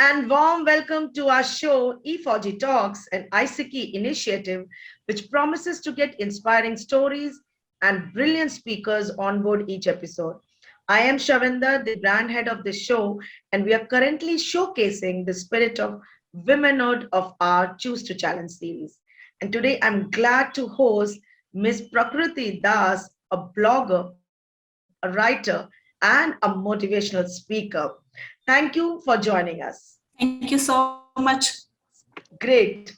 and warm welcome to our show, Efauji Talks, an IESECCI initiative which promises to get inspiring stories and brilliant speakers on board each episode. I am Shavinda, the brand head of the show, and we are currently showcasing the spirit of womanhood of our Choose to Challenge series. And today I'm glad to host Miss Prakruti Das, a blogger, a writer, and a motivational speaker. Thank you for joining us. Thank you so much. Great.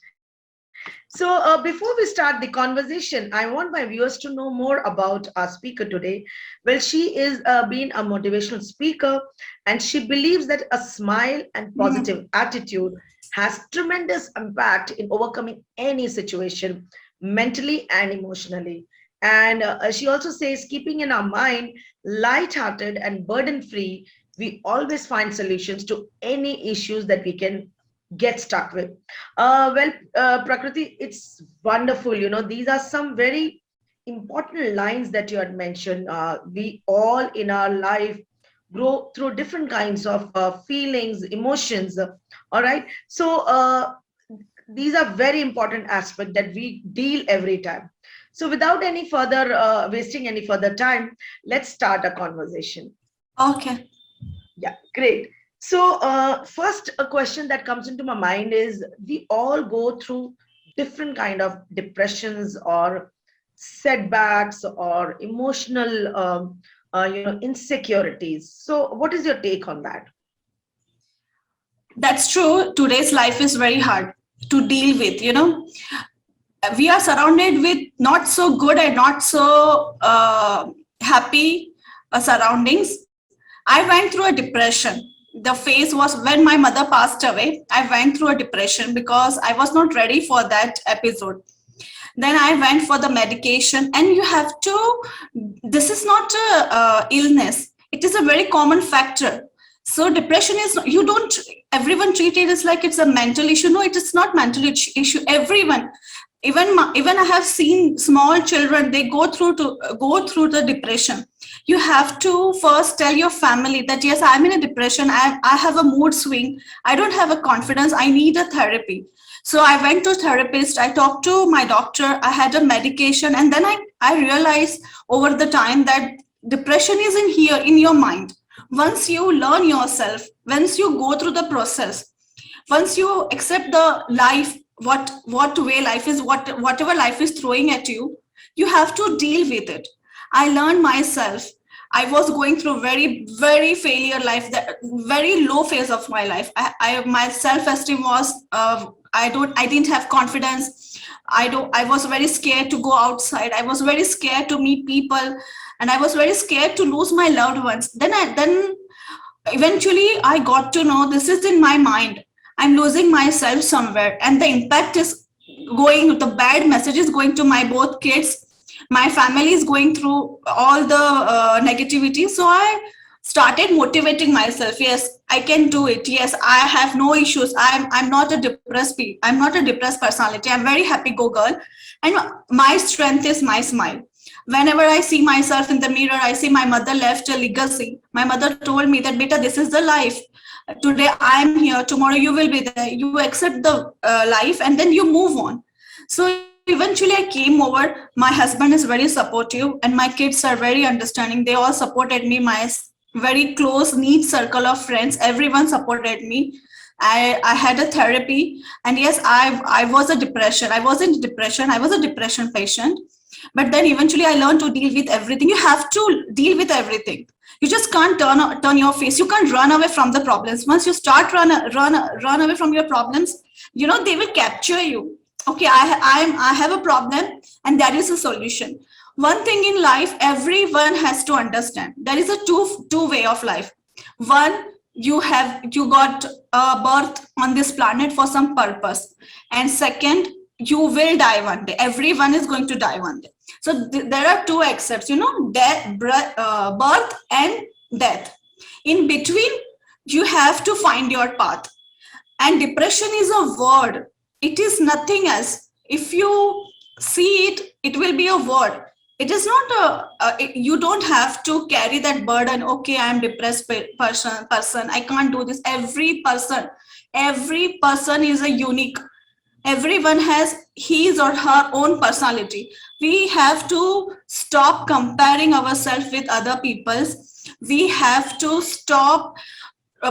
So, before we start the conversation, I want my viewers to know more about our speaker today. Well, she is being a motivational speaker, and she believes that a smile and Mhm. positive attitude has tremendous impact in overcoming any situation, mentally and emotionally. And she also says, keeping in our mind light-hearted and burden-free, we always find solutions to any issues that we can get stuck with. Prakriti, it's wonderful. You know, these are some very important lines that you had mentioned. We all in our life grow through different kinds of feelings, emotions. All right. So these are very important aspects that we deal every time. So without any further wasting any further time, let's start a conversation. Okay. Yeah, great. So, first, a question that comes into my mind is we all go through different kind of depressions or setbacks or emotional, insecurities. So, what is your take on that? That's true. Today's life is very hard to deal with, We are surrounded with not so good and not so happy surroundings. I went through a depression. The phase was when my mother passed away. I went through a depression because I was not ready for that episode. Then I went for the medication, and you have to, this is not a illness, it is a very common factor. So depression is, you don't, everyone treat it as like it's a mental issue. No, it is not mental issue. Everyone, even I have seen small children, they go through the depression. You have to first tell your family that yes, I'm in a depression, I have a mood swing, I don't have a confidence, I need a therapy. So I went to therapist, I talked to my doctor, I had a medication, and then I realized over the time that depression is in here in your mind. Once you learn yourself, once you go through the process, once you accept the life, what way life is, whatever life is throwing at you, you have to deal with it. I learned myself. I was going through very failure life, that very low phase of my life. I my self-esteem was I didn't have confidence. I was very scared to go outside. I was very scared to meet people, and I was very scared to lose my loved ones. Then eventually I got to know this is in my mind. I'm losing myself somewhere, and the impact is going, the bad message is going to my both kids. My family is going through all the negativity. So I started motivating myself. Yes, I can do it. Yes, I have no issues. I'm not a I'm not a depressed personality. I'm very happy go girl, and my strength is my smile. Whenever I see myself in the mirror, I see my mother left a legacy. My mother told me that, beta, this is the life. Today I am here, tomorrow you will be there. You accept the life, and then you move on. So eventually I came over. My husband is very supportive, and my kids are very understanding. They all supported me. My very close neat circle of friends, everyone supported me. I had a therapy, and yes, I was a depression. I wasn't depression. I was a depression patient. But then eventually I learned to deal with everything. You have to deal with everything. You just can't turn your face. You can't run away from the problems. Once you start run away from your problems, they will capture you. Okay, I have a problem, and that is a solution. One thing in life everyone has to understand, there is a two way of life. One, you got birth on this planet for some purpose, and second, you will die one day. Everyone is going to die one day. So there are two excepts, birth and death. In between, you have to find your path. And depression is a word. It is nothing else. If you see it, it will be a word. It is not you don't have to carry that burden. Okay, I am depressed person, I can't do this. Every person, Every person is a unique. Everyone has his or her own personality. We have to stop comparing ourselves with other people's. We have to stop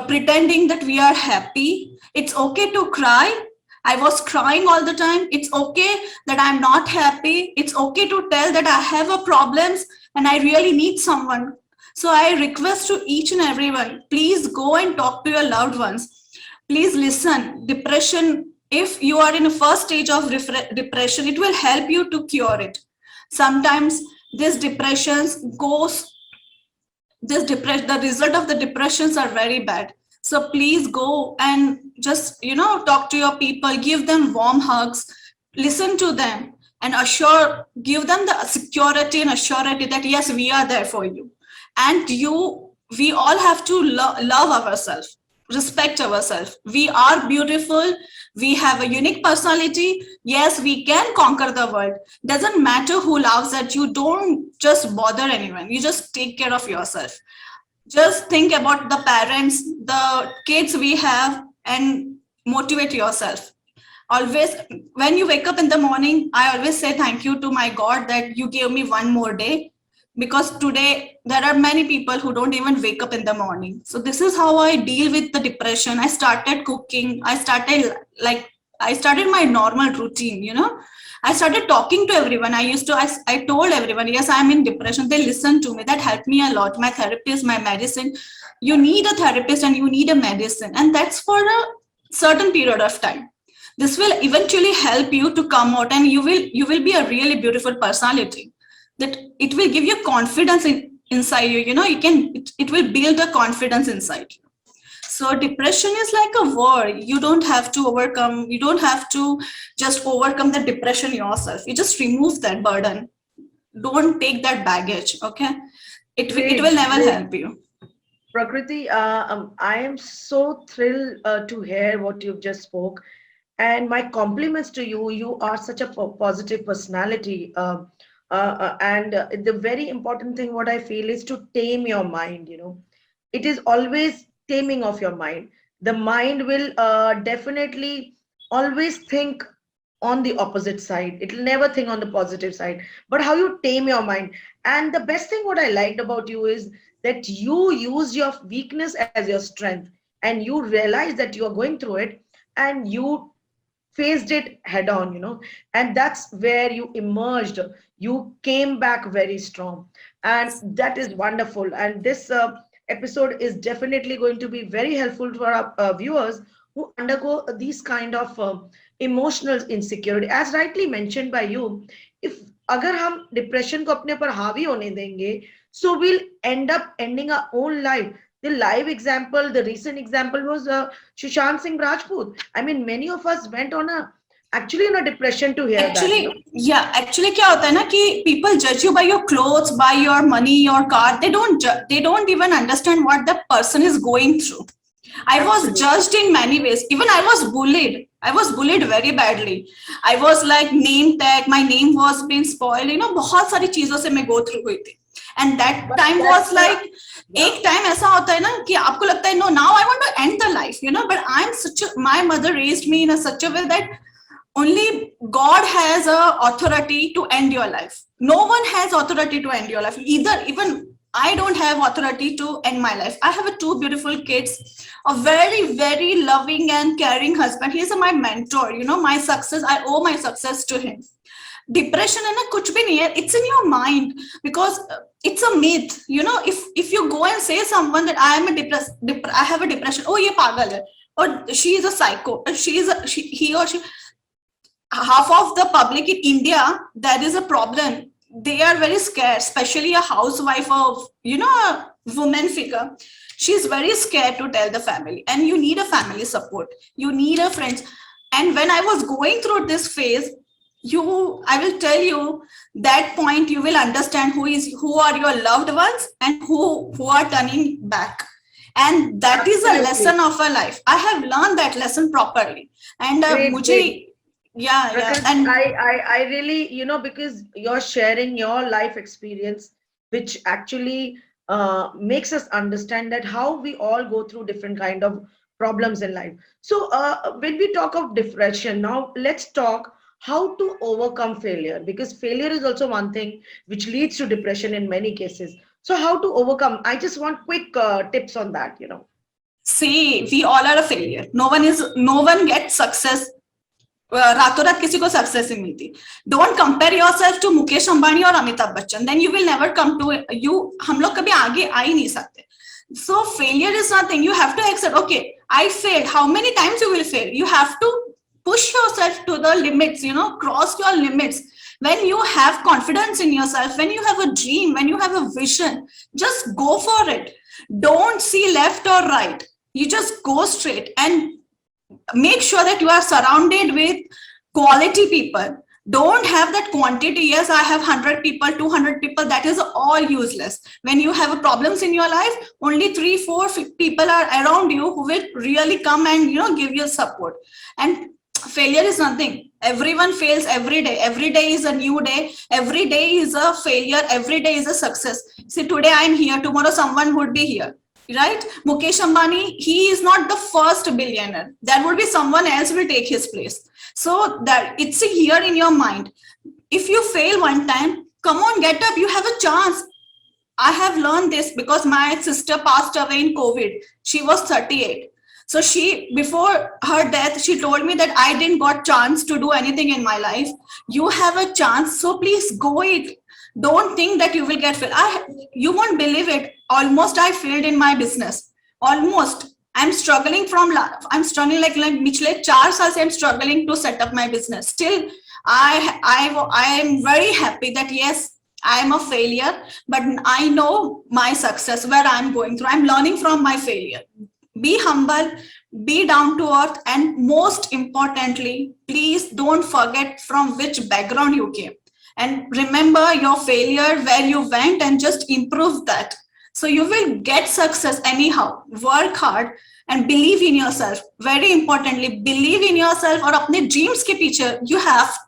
pretending that we are happy. It's okay to cry. I was crying all the time. It's okay that I'm not happy. It's okay to tell that I have a problems and I really need someone. So I request to each and everyone, please go and talk to your loved ones. Please listen. Depression, if you are in a first stage of depression, it will help you to cure it. Sometimes this depressions goes this depression, the result of the depressions are very bad. So please go and just talk to your people, give them warm hugs, listen to them, and give them the security and assurity that yes, we are there for you. And we all have to love ourselves, respect ourselves. We are beautiful. We have a unique personality. Yes, we can conquer the world. Doesn't matter who laughs at you. Don't just bother anyone. You just take care of yourself. Just think about the parents, the kids we have, and motivate yourself. Always, when you wake up in the morning, I always say thank you to my God that you gave me one more day, because today there are many people who don't even wake up in the morning. So this is how I deal with the depression. I started cooking. I started my normal routine. I started talking to everyone. I told everyone, yes, I'm in depression. They listened to me. That helped me a lot. My therapist, my medicine. You need a therapist and you need a medicine, and that's for a certain period of time. This will eventually help you to come out, and you will be a really beautiful personality. That it will give you confidence inside you. It will build a confidence inside you. So depression is like a war. You don't have to overcome. You don't have to just overcome the depression yourself. You just remove that burden. Don't take that baggage. Okay, it will Great, never great. help you. Prakriti, I am so thrilled to hear what you've just spoke, and my compliments to you. You are such a positive personality, and the very important thing what I feel is to tame your mind. It is always taming of your mind. The mind will definitely always think on the opposite side. It will never think on the positive side. But how you tame your mind. And the best thing what I liked about you is that you use your weakness as your strength, and you realize that you are going through it, and you faced it head on, and that's where you emerged. You came back very strong, and that is wonderful. And this episode is definitely going to be very helpful to our viewers who undergo these kind of emotional insecurity, as rightly mentioned by you. If अगर हम depression को अपने पर हावी होने देंगे, so we'll end up ending our own life. The live example, the recent example was Sushant Singh Rajput. I mean, many of us went on a actually in a depression to hear that. Actually क्या होता है ना कि people judge you by your clothes, by your money, your car. They don't even understand what the person is going through. I was Absolutely. judged in many ways. Even I was bullied. I was bullied very badly. I was like name tag. My name was being spoiled. बहुत सारी चीजों से मैं go through हुई थी. And that But time that's was like, yeah. एक time ऐसा होता है ना कि आपको लगता है no, now I want to end the life. But my mother raised me in such a way that only God has a authority to end your life. No one has authority to end your life. Even I don't have authority to end my life. I have two beautiful kids, a very, very loving and caring husband. He's my mentor. My success, I owe my success to him. Depression है ना कुछ भी नहीं है. It's in your mind, because it's a myth. If you go and say someone that I have a depression, oh ये पागल है, or she is a psycho, or he or she. Half of the public in India, there is a problem. They are very scared, especially a housewife of, a woman figure. She's very scared to tell the family, and you need a family support. You need a friend. And when I was going through this phase, I will tell you that point, you will understand who are your loved ones and who are turning back. And that is a lesson of a life. I have learned that lesson properly. And Great. yeah, Because and I really, because you're sharing your life experience, which actually makes us understand that how we all go through different kind of problems in life. So when we talk of depression, now let's talk how to overcome failure, because failure is also one thing which leads to depression in many cases. So how to overcome? I just want quick tips on that, you know. See, we all are a failure. No one gets success. रातों रात किसी को success नहीं मिलती. Don't compare yourself to Mukesh Ambani और Amitabh Bachchan, then you will never come to you. हम लोग कभी आगे आ ही नहीं सकते. So failure is nothing. You have to accept, okay, I failed. How many times you will fail? You have to push yourself to the limits, cross your limits. When you have confidence in yourself, when you have a dream, when you have a vision, just go for it. Don't see left or right. You just go straight and make sure that you are surrounded with quality people. Don't have that quantity. Yes, I have 100 people, 200 people. That is all useless. When you have problems in your life, only 3, 4 people are around you who will really come and give you support. And failure is nothing. Everyone fails every day. Every day is a new day. Every day is a failure. Every day is a success. See, today I am here. Tomorrow someone would be here. Right? Mukesh Ambani, he is not the first billionaire. There would be someone else will take his place. So that it's here in your mind. If you fail one time, come on, get up. You have a chance. I have learned this because my sister passed away in COVID. She was 38. So before her death, she told me that I didn't got chance to do anything in my life. You have a chance. So please go it. Don't think that you will get failed. You won't believe it. Almost I failed in my business. Almost. I'm struggling like पिछले 4 साल से I'm struggling to set up my business. Still, I am very happy that yes, I am a failure, but I know my success, where I'm going through. I'm learning from my failure. Be humble, be down to earth, and most importantly, please don't forget from which background you came. And remember your failure, where you went, and just improve that. So you will get success anyhow. Work hard and believe in yourself. Very importantly, believe in yourself. और अपने dreams के पीछे you have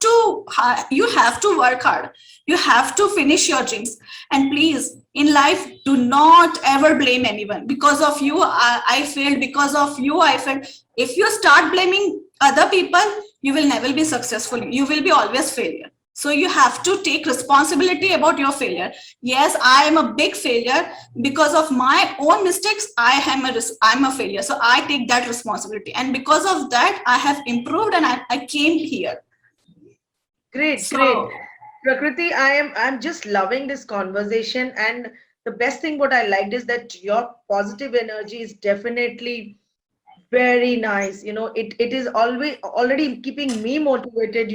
to work hard. You have to finish your dreams. And please, in life, do not ever blame anyone. Because of you, I failed. Because of you, I failed. If you start blaming other people, you will never be successful. You will be always failure. So you have to take responsibility about your failure. Yes, I am a big failure. Because of my own mistakes, I'm a failure. So I take that responsibility. And because of that, I have improved and I came here. Great. Prakruti, I'm just loving this conversation. And the best thing what I liked is that your positive energy is definitely very nice. It is already keeping me motivated,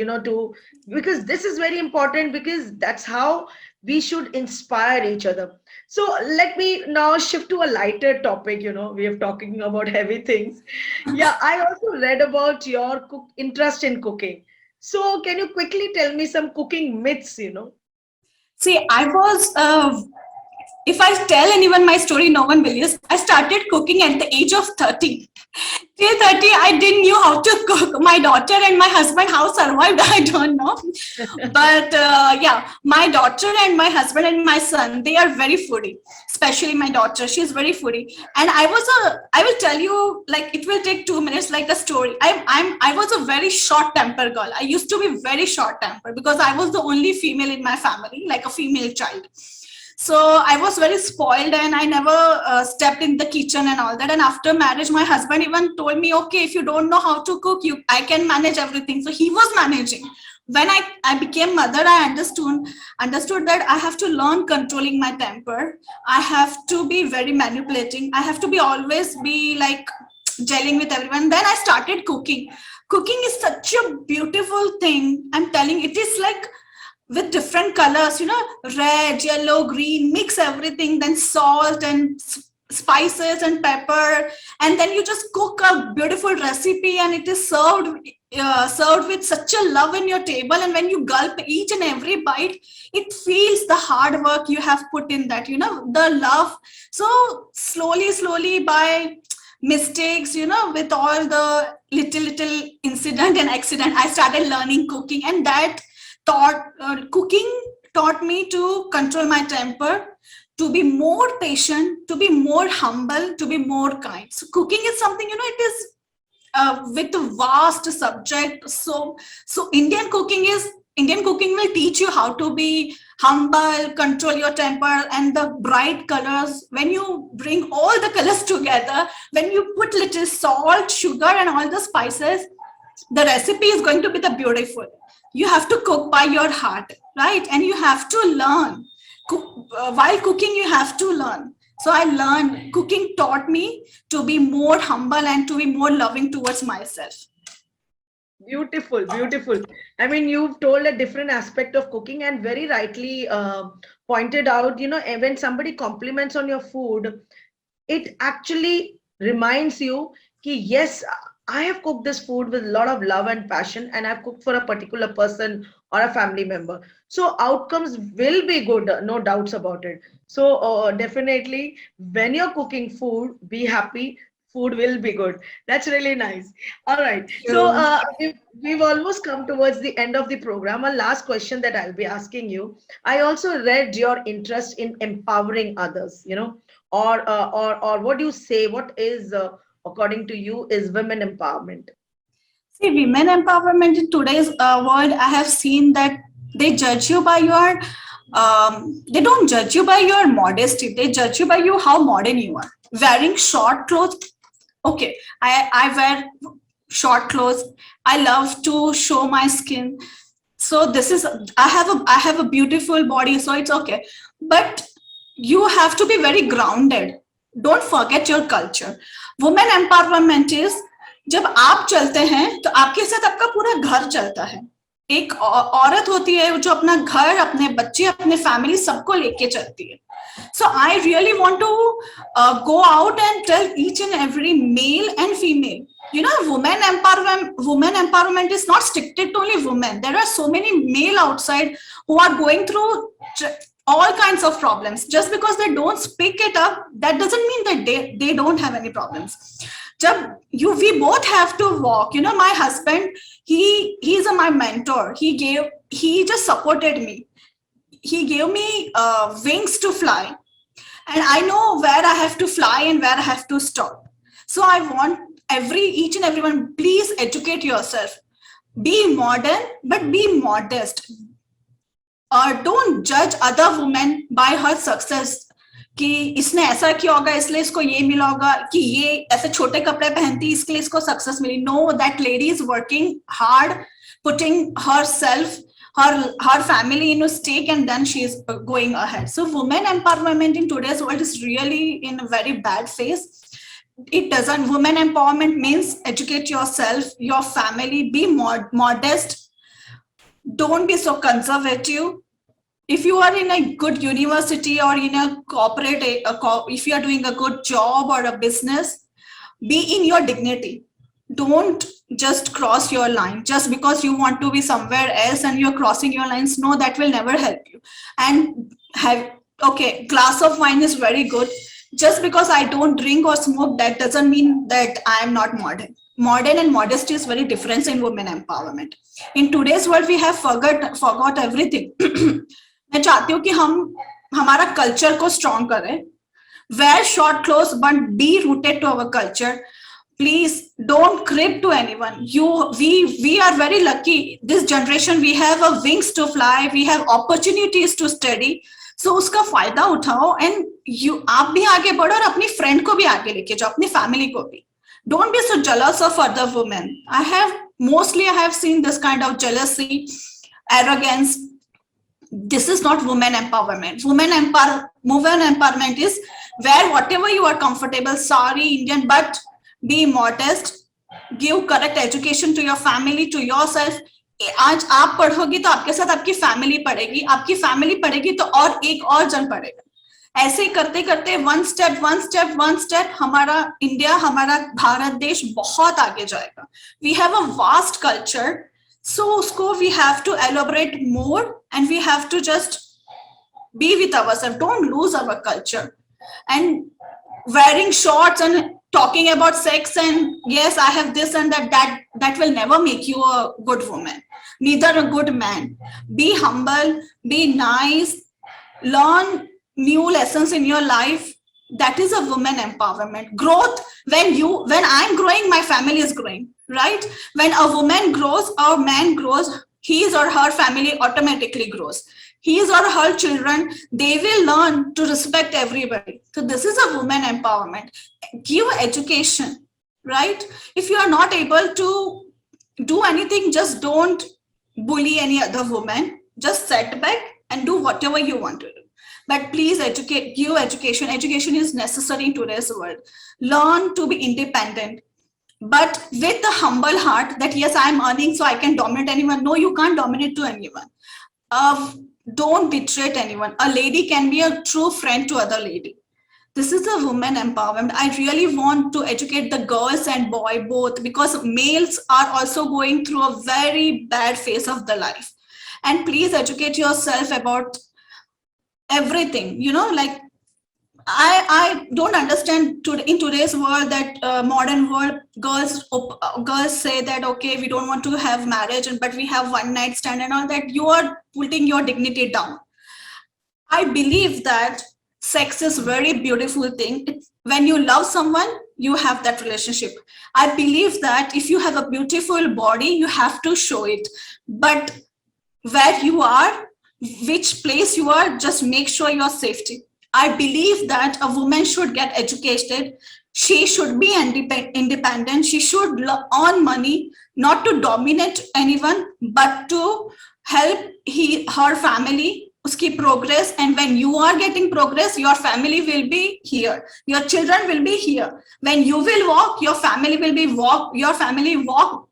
because this is very important, because that's how we should inspire each other. So let me now shift to a lighter topic. We are talking about heavy things. Yeah, I also read about your interest in cooking. So can you quickly tell me some cooking myths? See, if I tell anyone my story, no one believes. I started cooking at the age of 30. Till 30, I didn't know how to cook. My daughter and my husband, how survived, I don't know. But yeah, my daughter and my husband and my son, they are very foodie. Especially my daughter, she's very foodie. And I will tell you, like, it will take 2 minutes, like a story. I was a very short temper girl. I used to be very short temper because I was the only female in my family, like a female child. So I was very spoiled and I never stepped in the kitchen and all that. And after marriage, my husband even told me, okay, if you don't know how to cook, I can manage everything. So he was managing. When I became mother, I understood that I have to learn controlling my temper. I have to be very manipulating. I have to always be like gelling with everyone. Then I started cooking. Cooking is such a beautiful thing. I'm telling you, it is like with different colors, red, yellow, green, mix everything, then salt and spices and pepper, and then you just cook a beautiful recipe and it is served with such a love in your table. And when you gulp each and every bite, it feels the hard work you have put in that, the love. So slowly by mistakes, with all the little incident and accident, I started learning cooking, and that cooking taught me to control my temper, to be more patient, to be more humble, to be more kind. So cooking is something, it is with a vast subject. So Indian cooking will teach you how to be humble, control your temper, and the bright colors. When you bring all the colors together, when you put little salt, sugar, and all the spices, the recipe is going to be the beautiful. You have to cook by your heart, right? And you have to learn. While cooking, you have to learn. So I learned, cooking taught me to be more humble and to be more loving towards myself. Beautiful, beautiful. I mean, you've told a different aspect of cooking and very rightly pointed out, when somebody compliments on your food, it actually reminds you कि yes, I have cooked this food with a lot of love and passion, and I've cooked for a particular person or a family member. So outcomes will be good, no doubts about it. So definitely, when you're cooking food, be happy. Food will be good. That's really nice. All right. So we've almost come towards the end of the program. A last question that I'll be asking you. I also read your interest in empowering others. Or what do you say? What is according to you is women empowerment? See, women empowerment in today's world, I have seen that they judge you by your, they don't judge you by your modesty. They judge you by you how modern you are. Wearing short clothes. Okay, I wear short clothes. I love to show my skin. So this is, I have a beautiful body, so it's okay. But you have to be very grounded. Don't forget your culture. Women empowerment is, जब आप चलते हैं तो आपके साथ आपका पूरा घर चलता है. एक औरत होती है जो अपना घर, अपने बच्चे, अपने फैमिली सबको लेके चलती है. So I really want to go out and tell each and every male and female, women empowerment is not stricted to only women. There are so many male outside who are going through all kinds of problems. Just because they don't speak it up, that doesn't mean that they don't have any problems. We both have to walk. My husband, he's my mentor. He just supported me. He gave me wings to fly, and I know where I have to fly and where I have to stop. So I want each and everyone, please educate yourself. Be modern, but be modest. Don't judge other women by her success. कि इसने ऐसा किया होगा इसलिए इसको ये मिला होगा, कि ये ऐसे छोटे कपड़े पहनती इसके लिए इसको सक्सेस मिली. No, that lady is working hard, putting herself, her family in a stake, and then she is going ahead. So women empowerment in today's world is really in a very bad phase. Women empowerment means educate yourself, your family, be modest, don't be so conservative. If you are in a good university or in a corporate, if you are doing a good job or a business, be in your dignity. Don't just cross your line just because you want to be somewhere else and you're crossing your lines. No, that will never help you. And glass of wine is very good. Just because I don't drink or smoke, that doesn't mean that I am not modern. Modern and modesty is very different in women empowerment. In today's world, we have forgot everything. मैं चाहती हूँ कि हमारा culture को strong करें. Wear short clothes, but be rooted to our culture. Please don't crib to anyone. We are very lucky. This generation, we have a wings to fly. We have opportunities to study. So उसका फायदा उठाओ, and आप भी आगे बढ़ो और अपनी friend को भी आगे लेके जाओ, अपनी फैमिली को भी. Don't be so jealous of other women. I have seen this kind of jealousy, arrogance. This is not women empowerment. Women empowerment is wear whatever you are comfortable, sari, Indian, but be modest, give correct education to your family, to yourself. आज आप पढ़ोगी तो आपके साथ आपकी family पढ़ेगी तो और एक और जन पढ़ेगा. ऐसे ही करते करते one step हमारा इंडिया, हमारा भारत देश बहुत आगे जाएगा. We have a vast culture. So उसको we have to elaborate more, and we have to just be with ourselves. Don't lose our culture. And wearing shorts and talking about sex and yes, I have this and that will never make you a good woman, neither a good man. Be humble, be nice, learn new lessons in your life, that is a woman empowerment. Growth, when I'm growing, my family is growing, right? When a woman grows or man grows, his or her family automatically grows. His or her children, they will learn to respect everybody. So this is a woman empowerment. Give education, right? If you are not able to do anything, just don't bully any other woman. Just sit back and do whatever you want to do. But please educate, give education. Education is necessary in today's world. Learn to be independent, but with a humble heart that yes, I'm earning so I can dominate anyone. No, you can't dominate to anyone. Don't betray anyone. A lady can be a true friend to other lady. This is a woman empowerment. I really want to educate the girls and boy both, because males are also going through a very bad phase of the life. And please educate yourself about everything. Like I don't understand in today's world that modern world, girls say that okay, we don't want to have marriage, but we have one night stand and all that. You are putting your dignity down. I believe that sex is very beautiful thing. When you love someone, you have that relationship. I believe that if you have a beautiful body, you have to show it. But where you are, which place you are, just make sure your safety. I believe that a woman should get educated. She should be independent. She should earn money, not to dominate anyone, but to help her family, uski progress. And when you are getting progress, your family will be here. Your children will be here. When you will walk, your family will walk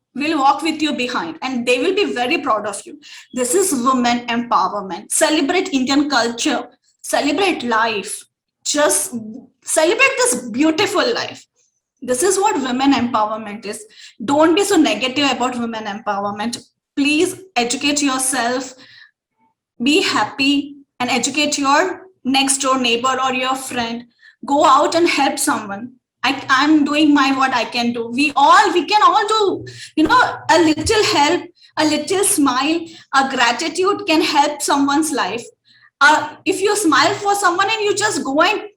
with you behind, and they will be very proud of you. This is women empowerment. Celebrate Indian culture. Celebrate life. Just celebrate this beautiful life. This is what women empowerment is. Don't be so negative about women empowerment. Please educate yourself, be happy, and educate your next door neighbor or your friend. Go out and help someone. I'm doing what I can do. We can all do, a little help, a little smile, a gratitude can help someone's life. If you smile for someone and you just go and,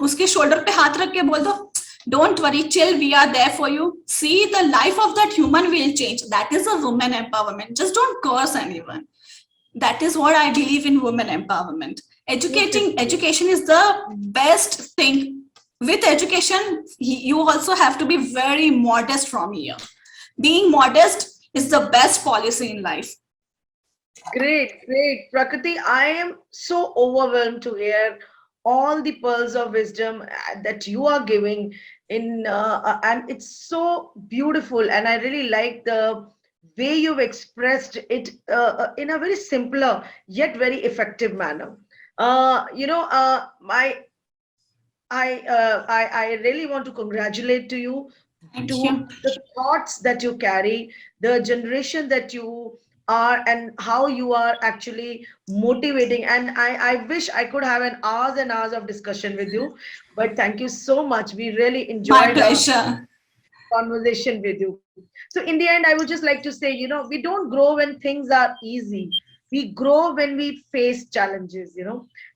uske shoulder pe haath rakh ke bol do, don't worry, chill, we are there for you. See, the life of that human will change. That is a woman empowerment. Just don't curse anyone. That is what I believe in women empowerment. Education is the best thing. With education, you also have to be very modest from here. Being modest is the best policy in life. Great. Prakruti, I am so overwhelmed to hear all the pearls of wisdom that you are giving and it's so beautiful. And I really like the way you've expressed it in a very simpler yet very effective manner. I really want to congratulate you. Thank you. The thoughts that you carry, the generation that you are, and how you are actually motivating. And I wish I could have an hours and hours of discussion with you, but thank you so much. We really enjoyed my pleasure. Conversation with you. So in the end, I would just like to say, we don't grow when things are easy. We grow when we face challenges,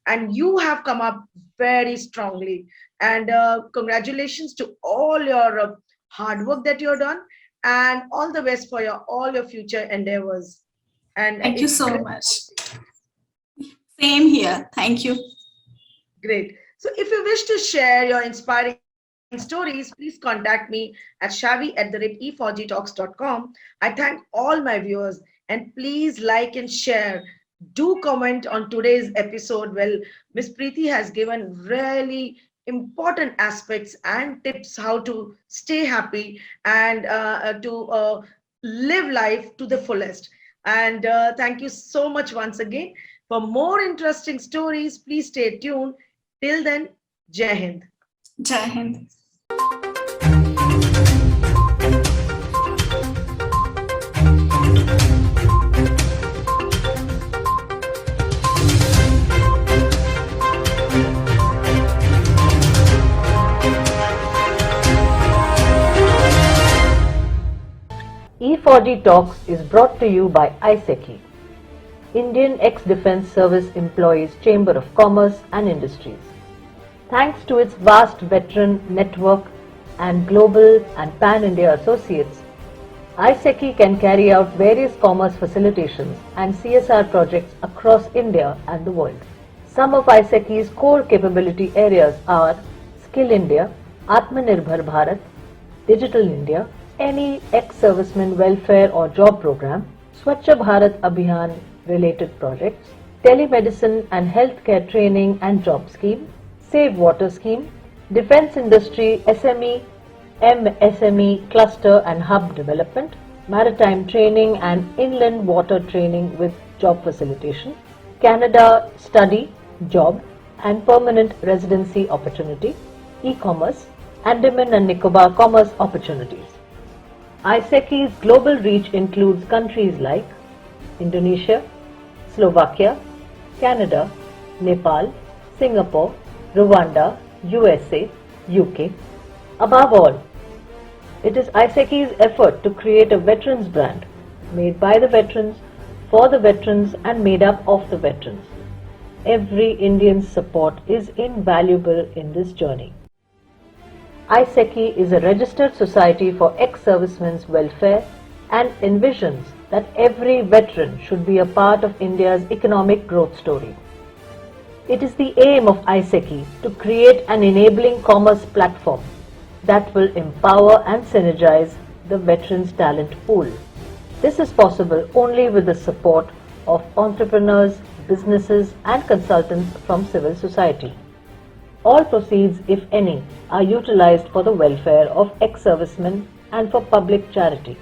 and you have come up very strongly. And congratulations to all your hard work that you've done, and all the best for all your future endeavors. And thank you so much. Same here. Thank you. Great. So if you wish to share your inspiring stories, please contact me at shavi@efaujitalks.com. I thank all my viewers, and please like and share. Do comment on today's episode. Well, Miss Preeti has given really important aspects and tips how to stay happy and to live life to the fullest. And thank you so much once again. For more interesting stories, please stay tuned. Till then, Jai Hind. Jai Hind. Efauji Talks is brought to you by IESECCI. Indian Ex-Defence Service Employees Chamber of Commerce and Industries. Thanks to its vast veteran network and global and pan-India associates, IESECCI can carry out various commerce facilitations and CSR projects across India and the world. Some of IESECCI's core capability areas are Skill India, Atmanirbhar Bharat, Digital India, any ex-serviceman welfare or job program, Swachh Bharat Abhiyan related projects, telemedicine and healthcare training and job scheme, Save Water scheme, defence industry SME, MSME cluster and hub development, maritime training and inland water training with job facilitation, Canada study, job and permanent residency opportunity, e-commerce, Andaman and Nicobar commerce opportunities. IESECCI's global reach includes countries like Indonesia, Slovakia, Canada, Nepal, Singapore, Rwanda, USA, UK. Above all, it is IESECCI's effort to create a veterans brand made by the veterans, for the veterans and made up of the veterans. Every Indian's support is invaluable in this journey. IESECCI is a registered society for ex-servicemen's welfare and envisions that every veteran should be a part of India's economic growth story. It is the aim of IESECCI to create an enabling commerce platform that will empower and synergize the veterans' talent pool. This is possible only with the support of entrepreneurs, businesses and consultants from civil society. All proceeds, if any, are utilized for the welfare of ex-servicemen and for public charity.